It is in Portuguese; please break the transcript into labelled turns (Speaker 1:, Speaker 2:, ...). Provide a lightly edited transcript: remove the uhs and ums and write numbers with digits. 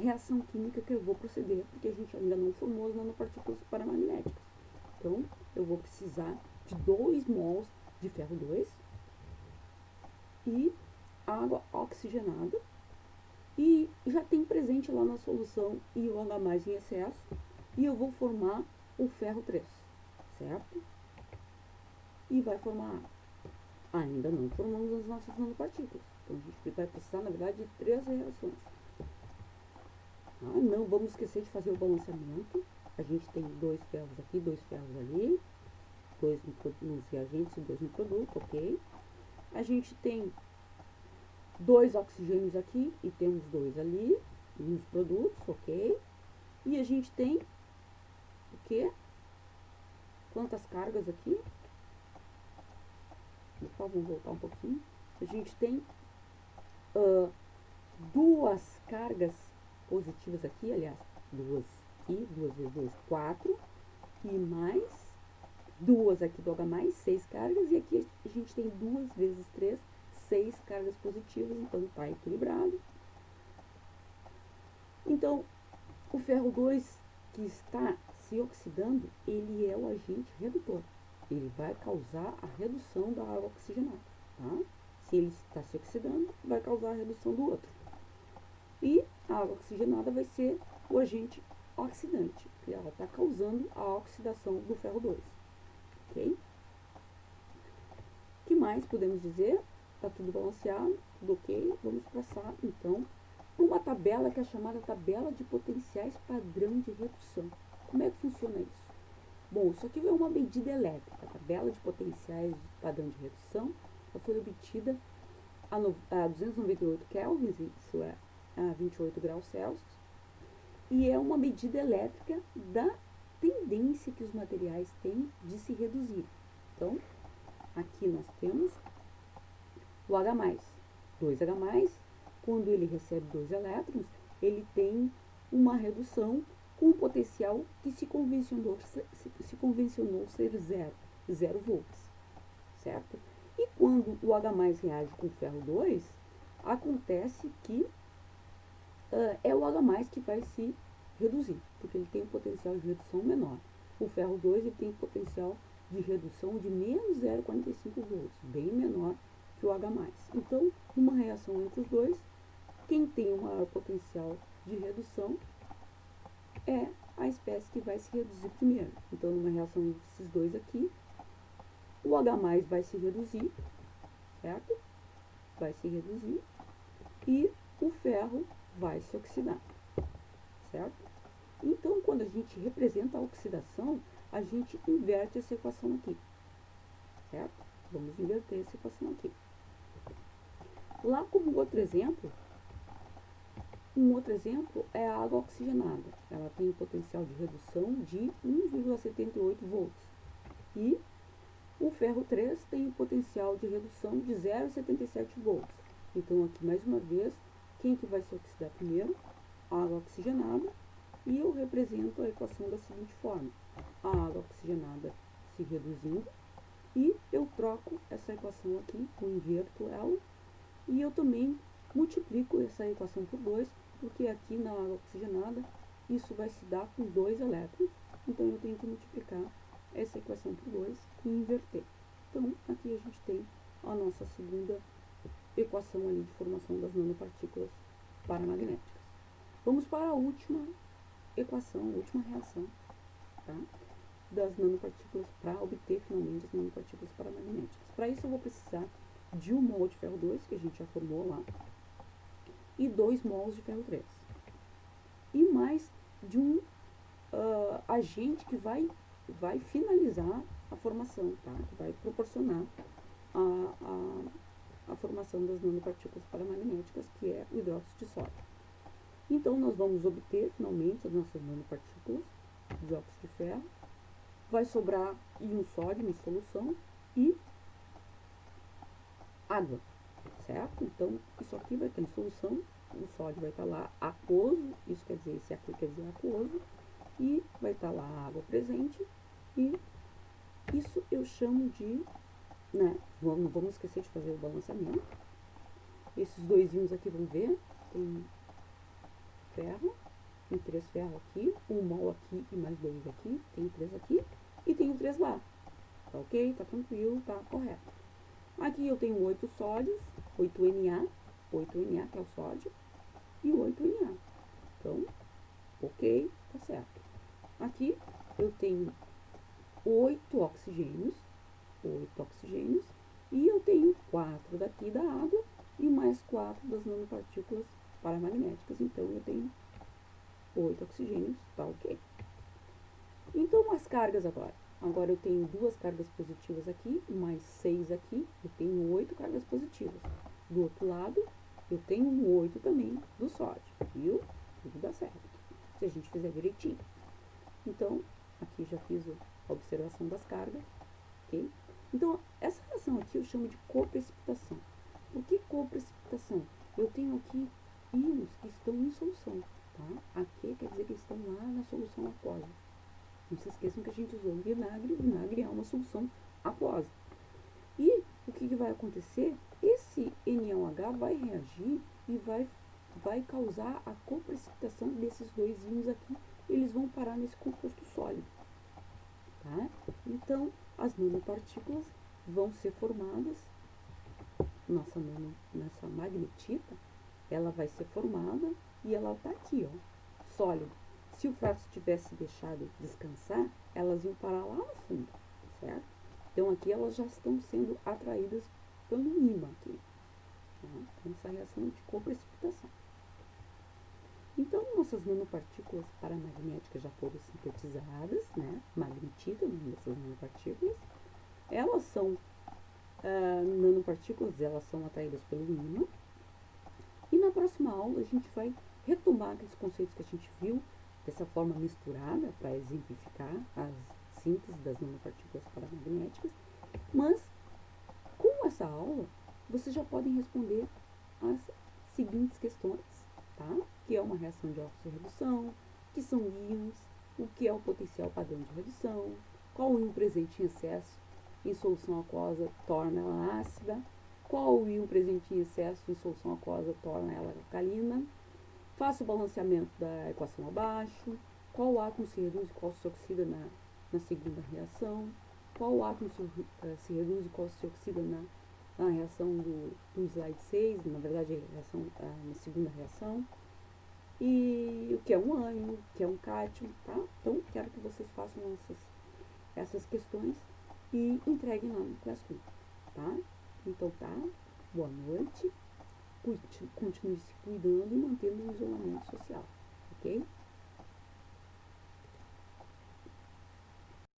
Speaker 1: reação química que eu vou proceder, porque a gente ainda não formou as nanopartículas paramagnéticas. Então, eu vou precisar de 2 mols de ferro 2 e água oxigenada, e já tem presente lá na solução IOH+ em excesso, e eu vou formar o ferro 3, certo? E vai formar água. Ainda não formamos as nossas nanopartículas, então a gente vai precisar, na verdade, de 3 reações. Não vamos esquecer de fazer o balanceamento. A gente tem 2 ferros aqui, 2 ferros ali, 2 nos reagentes e 2 no produto, ok? A gente tem 2 oxigênios aqui e temos 2 ali nos produtos, ok? E a gente tem o quê? Quantas cargas aqui? Vamos voltar um pouquinho. A gente tem 2 cargas positivas aqui, aliás, 2 aqui, 2 vezes 2, 4, e mais 2 aqui do H+, 6 cargas, e aqui a gente tem 2 vezes 3, 6 cargas positivas, então está equilibrado. Então, o ferro 2 que está se oxidando, ele é o agente redutor. Ele vai causar a redução da água oxigenada, tá? Se ele está se oxidando, vai causar a redução do outro. E a água oxigenada vai ser o agente oxidante, porque ela está causando a oxidação do ferro 2, ok? O que mais podemos dizer? Está tudo balanceado, tudo ok. Vamos passar, então, para uma tabela que é chamada tabela de potenciais padrão de redução. Como é que funciona isso? Bom, isso aqui é uma medida elétrica. A tabela de potenciais de padrão de redução foi obtida a 298 kelvins, isso é a 28 graus Celsius, e é uma medida elétrica da tendência que os materiais têm de se reduzir. Então, aqui nós temos o H+, 2H+, quando ele recebe 2 elétrons, ele tem uma redução com o potencial que se convencionou ser 0 volts, certo? E quando o H+ reage com o ferro 2, acontece que é o H+ que vai se reduzir, porque ele tem um potencial de redução menor. O ferro 2 ele tem um potencial de redução de menos 0,45 volts, bem menor que o H+. Então, numa reação entre os dois, quem tem o maior potencial de redução é a espécie que vai se reduzir primeiro. Então, numa reação entre esses dois aqui, o H+ vai se reduzir, certo? Vai se reduzir e o ferro vai se oxidar, certo? Então, quando a gente representa a oxidação, a gente inverte essa equação aqui, certo? Vamos inverter essa equação aqui. Lá como outro exemplo, um outro exemplo é a água oxigenada. Ela tem um potencial de redução de 1,78 volts. E o ferro 3 tem um potencial de redução de 0,77 volts. Então, aqui, mais uma vez, quem que vai se oxidar primeiro? A água oxigenada. E eu represento a equação da seguinte forma. A água oxigenada se reduzindo. E eu troco essa equação aqui, eu inverto ela. E eu também multiplico essa equação por 2, porque aqui na água oxigenada isso vai se dar com 2 elétrons, então eu tenho que multiplicar essa equação por 2 e inverter. Então, aqui a gente tem a nossa segunda equação ali de formação das nanopartículas paramagnéticas. Vamos para a última equação, a última reação, tá? Das nanopartículas para obter finalmente as nanopartículas paramagnéticas. Para isso eu vou precisar de 1 mol de ferro 2, que a gente já formou lá, e 2 mols de ferro 3. E mais de um agente que vai finalizar a formação, tá? Que vai proporcionar a formação das nanopartículas paramagnéticas, que é o hidróxido de sódio. Então, nós vamos obter finalmente as nossas nanopartículas de dióxido de ferro. Vai sobrar íon sódio em solução e água, certo? Então, isso aqui vai estar em solução, o sódio vai estar lá aquoso, isso quer dizer, esse aqui quer dizer aquoso, e vai estar lá a água presente, e isso eu chamo de, né, não vamos esquecer de fazer o balanceamento. Esses dois íons aqui vão ver, tem ferro. Tem 3 ferros aqui, um mol aqui e mais 2 aqui. Tenho 3 aqui e tenho 3 lá. Tá ok? Tá tranquilo, tá correto. Aqui eu tenho 8 sódios, 8Na, 8Na que é o sódio, e 8Na. Então, ok, tá certo. Aqui eu tenho 8 oxigênios, e eu tenho 4 daqui da água e mais 4 das nanopartículas paramagnéticas. Então, eu tenho 8 oxigênios, tá ok. Então, as cargas agora. Agora eu tenho 2 cargas positivas aqui, mais 6 aqui, eu tenho 8 cargas positivas. Do outro lado, eu tenho um 8 também do sódio, viu? Tudo dá certo, se a gente fizer direitinho. Então, aqui já fiz a observação das cargas, ok? Então, essa reação aqui eu chamo de coprecipitação. Por que coprecipitação? Eu tenho aqui íons que estão em solução, tá? Aqui quer dizer que eles estão lá na solução aquosa. Não se esqueçam que a gente usou vinagre, vinagre é uma solução aquosa. E o que vai acontecer? Esse NaOH vai reagir e vai causar a coprecipitação desses 2 íons aqui. Eles vão parar nesse composto sólido, tá? Então, as nanopartículas vão ser formadas, nossa magnetita, ela vai ser formada e ela tá aqui, ó, sólido. Se o frasco tivesse deixado descansar, elas iam parar lá no fundo, certo? Então, aqui elas já estão sendo atraídas pelo ímã aqui, tá? Então, essa reação de coprecipitação. Então, nossas nanopartículas paramagnéticas já foram sintetizadas, né? Magnetita, o nome dessas nanopartículas. Elas são nanopartículas, elas são atraídas pelo ímã. E na próxima aula a gente vai retomar aqueles conceitos que a gente viu dessa forma misturada para exemplificar as síntese das nanopartículas paramagnéticas. Mas, com essa aula, vocês já podem responder as seguintes questões, tá? Que é uma reação de oxirredução, que são íons, o que é o potencial padrão de redução, qual o íon presente em excesso em solução aquosa torna ela ácida, qual o íon presente em excesso em solução aquosa torna ela alcalina, faça o balanceamento da equação abaixo, qual átomo se reduz e qual se oxida na segunda reação, qual átomo se reduz e qual se oxida na reação do slide 6, na verdade na segunda reação, e o que é um ânion, o que é um cátion, tá? Então, quero que vocês façam essas questões e entreguem lá no Classroom, tá? Então, tá? Boa noite, continue se cuidando e mantendo o isolamento social.